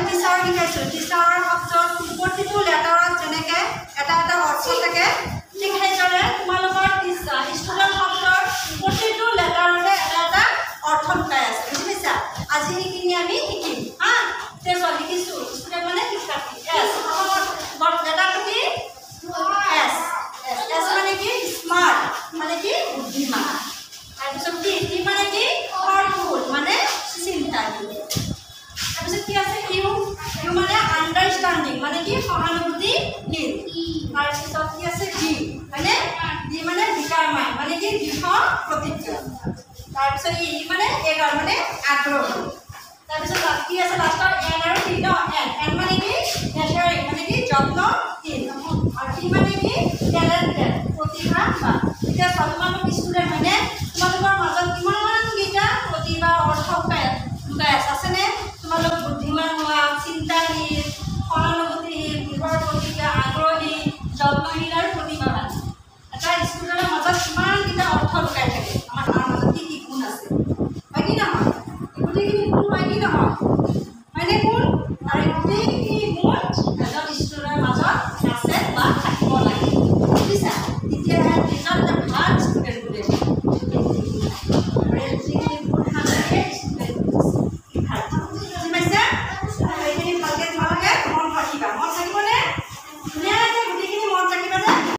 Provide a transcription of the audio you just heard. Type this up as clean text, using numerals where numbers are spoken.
teacher শিকাইছোঁ টিচাৰৰ শব্দত প্ৰতিটো লেটাৰত যেনেকৈ এটা এটা অৰ্থ থাকে ঠিক সেইদৰে তোমালোকৰ ষ্টুডেণ্ট শব্দৰ প্ৰতিটো লেটাৰতে এটা এটা অৰ্থ লুকাই আছে বুজি পাইছা আজি সেইখিনি আমি শিকিম হা তে চোৱা লিখিছোঁ ষ্টুডেণ্ট মানে শিক্ষাৰ্থী এছ লেটাৰটো কি এছ এছ মানে কি স্মাৰ্ট মানে কি বুদ্ধিমান তাৰপিছত টি মানে কি থাৰ্টফুল মানে চিন্তাশীল তাৰপিছত কি আছে ইউ মানে আণ্ডাৰষ্টেণ্ডিং মানে কি সহানুভূতিশীল তাৰপিছত কি আছে ডি হয়নে ডি মানে ডিটাৰমাইন মানে কি দৃঢ় প্ৰতিজ্ঞ তাৰপিছত ই মানে এগাৰ মানে আগ্ৰহী তাৰপিছত কি আছে লাষ্টত এন আৰু টি ন এন মানে কি নেচাৰিং মানে কি যত্নশীল আৰু টি মানে কি টেলেণ্টেড প্ৰতিভাৱান এতিয়া তোমালোক ষ্টুডেণ্ট হয়নে তোমালোকৰ মাজত কিমানকেইটা প্ৰতিভা অৰ্থ লুকাই আছেনে তোমালোক বুদ্ধিমান হোৱা চিন্তাশীল সহানুভূতিশীল দৃঢ় প্ৰতিজ্ঞ আগ্ৰহী যত্নশীল আৰু প্ৰতিভাৱান এটা ষ্টুডেণ্টৰ মাজত কিমানকেইটা অৰ্থ লুকাই থাকে আমাৰ মাজত কি কি গুণ আছে হয় কি নহয় গোটেইখিনি গুণ হয় কি নহয় হয়নে গুণ আৰু গোটেই